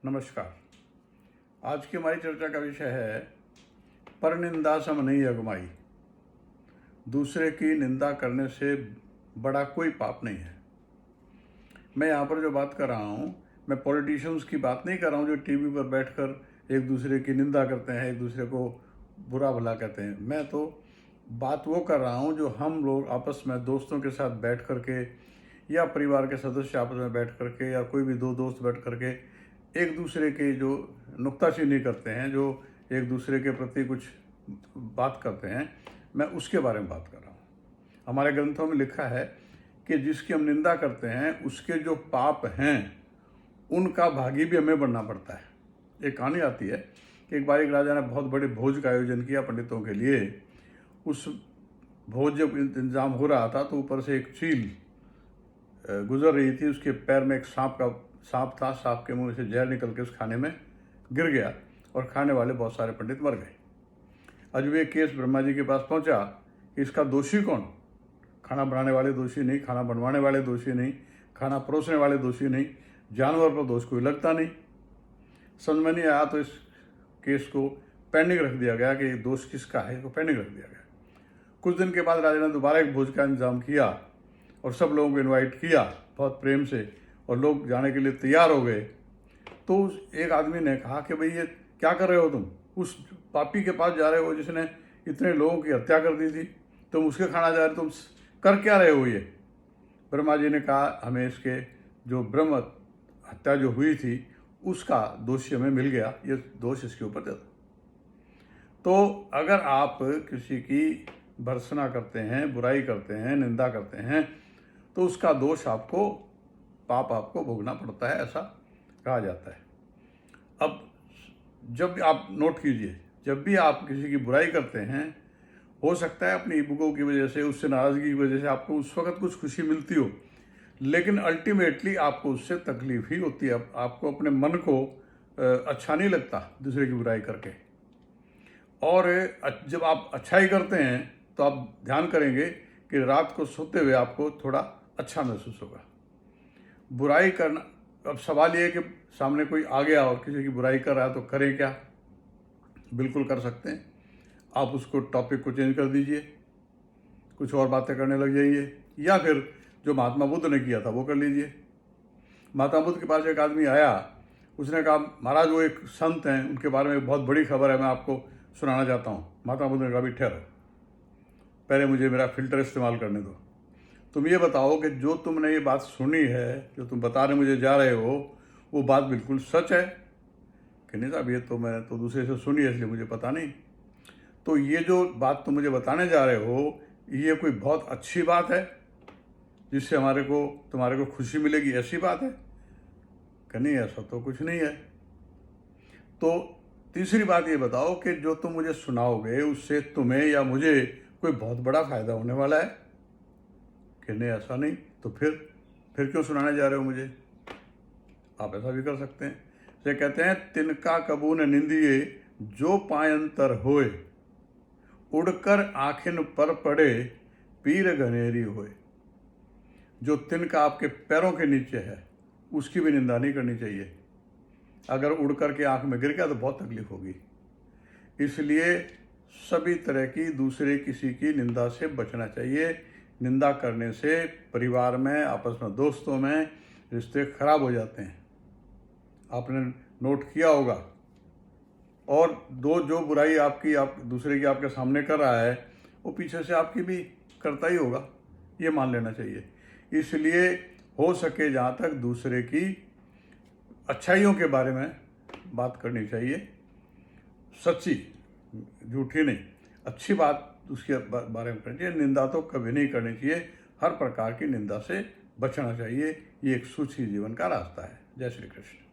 नमस्कार। आज की हमारी चर्चा का विषय है परनिंदा सम नहीं अगमाई। दूसरे की निंदा करने से बड़ा कोई पाप नहीं है। मैं यहाँ पर जो बात कर रहा हूँ, मैं पॉलिटिशियंस की बात नहीं कर रहा हूँ जो टीवी पर बैठकर एक दूसरे की निंदा करते हैं, एक दूसरे को बुरा भला कहते हैं। मैं तो बात वो कर रहा हूँ जो हम लोग आपस में दोस्तों के साथ बैठ कर के या परिवार के सदस्य आपस में बैठ कर के या कोई भी दो दोस्त बैठ कर के एक दूसरे के जो नुक्ताचीनी करते हैं, जो एक दूसरे के प्रति कुछ बात करते हैं, मैं उसके बारे में बात कर रहा हूँ। हमारे ग्रंथों में लिखा है कि जिसकी हम निंदा करते हैं उसके जो पाप हैं उनका भागी भी हमें बनना पड़ता है। एक कहानी आती है कि एक बार एक राजा ने बहुत बड़े भोज का आयोजन किया पंडितों के लिए। उस भोज जब इंतजाम हो रहा था तो ऊपर से एक चील गुजर रही थी। उसके पैर में एक सांप था। सांप के मुंह से जहर निकल के उस खाने में गिर गया और खाने वाले बहुत सारे पंडित मर गए। अब ये केस ब्रह्मा जी के पास पहुंचा कि इसका दोषी कौन? खाना बनाने वाले दोषी नहीं, खाना बनवाने वाले दोषी नहीं, खाना परोसने वाले दोषी नहीं, जानवर पर दोष कोई लगता नहीं। समझ में नहीं आया तो इस केस को पेंडिंग रख दिया गया कि दोष किसका है, इसको पेंडिंग रख दिया गया। कुछ दिन के बाद राजा ने दोबारा एक भोज का इंतजाम किया और सब लोगों को इनवाइट किया बहुत प्रेम से, और लोग जाने के लिए तैयार हो गए। तो एक आदमी ने कहा कि भाई ये क्या कर रहे हो तुम? उस पापी के पास जा रहे हो जिसने इतने लोगों की हत्या कर दी थी, तुम उसके खाना जा रहे, तुम कर क्या रहे हो ये? ब्रह्मा जी ने कहा हमें इसके जो ब्रह्म हत्या जो हुई थी उसका दोषी हमें मिल गया, ये दोष इसके ऊपर दे दो। तो अगर आप किसी की भर्त्सना करते हैं, बुराई करते हैं, निंदा करते हैं तो उसका दोष आपको, पाप आपको भोगना पड़ता है, ऐसा कहा जाता है। अब जब आप नोट कीजिए, जब भी आप किसी की बुराई करते हैं, हो सकता है अपनी ईगो की वजह से, उससे नाराज़गी की वजह से आपको उस वक्त कुछ खुशी मिलती हो, लेकिन अल्टीमेटली आपको उससे तकलीफ ही होती है। आपको अपने मन को अच्छा नहीं लगता दूसरे की बुराई करके। और जब आप अच्छाई करते हैं तो आप ध्यान करेंगे कि रात को सोते हुए आपको थोड़ा अच्छा महसूस होगा। बुराई करना, अब सवाल ये है कि सामने कोई आ गया और किसी की बुराई कर रहा है तो करें क्या? बिल्कुल कर सकते हैं। आप उसको टॉपिक को चेंज कर दीजिए, कुछ और बातें करने लग जाइए, या फिर जो महात्मा बुद्ध ने किया था वो कर लीजिए। महात्मा बुद्ध के पास एक आदमी आया, उसने कहा महाराज वो एक संत हैं, उनके बारे में बहुत बड़ी खबर है, मैं आपको सुनाना चाहता हूँ। महात्मा बुद्ध ने कहा भी ठहरो, पहले मुझे मेरा फिल्टर इस्तेमाल करने दो। तुम ये बताओ कि जो तुमने ये बात सुनी है, जो तुम बताने मुझे जा रहे हो, वो बात बिल्कुल सच है कि नहीं? साहब ये तो मैंने तो दूसरे से सुनी है इसलिए मुझे पता नहीं। तो ये जो बात तुम मुझे बताने जा रहे हो, ये कोई बहुत अच्छी बात है जिससे तुम्हारे को खुशी मिलेगी, ऐसी बात है कि नहीं? ऐसा तो कुछ नहीं है। तो तीसरी बात ये बताओ कि जो तुम मुझे सुनाओगे उससे तुम्हें या मुझे कोई बहुत बड़ा फायदा होने वाला है कि नहीं? ऐसा नहीं। तो फिर क्यों सुनाने जा रहे हो मुझे? आप ऐसा भी कर सकते हैं। से कहते हैं तिनका कबू न निंदिए जो पायंतर होए, उड़कर आखिन पर पड़े पीर घनेरी होए। जो तिनका आपके पैरों के नीचे है उसकी भी निंदा नहीं करनी चाहिए। अगर उड़ कर के आँख में गिर गया तो बहुत तकलीफ होगी। इसलिए सभी तरह की दूसरे किसी की निंदा से बचना चाहिए। निंदा करने से परिवार में, आपस में दोस्तों में रिश्ते खराब हो जाते हैं, आपने नोट किया होगा। और जो बुराई आप दूसरे की आपके सामने कर रहा है वो पीछे से आपकी भी करता ही होगा, ये मान लेना चाहिए। इसलिए हो सके जहाँ तक दूसरे की अच्छाइयों के बारे में बात करनी चाहिए, सच्ची, झूठी नहीं, अच्छी बात उसके बारे में करनी चाहिए। निंदा तो कभी नहीं करनी चाहिए। हर प्रकार की निंदा से बचना चाहिए। ये एक सुखी जीवन का रास्ता है। जय श्री कृष्ण।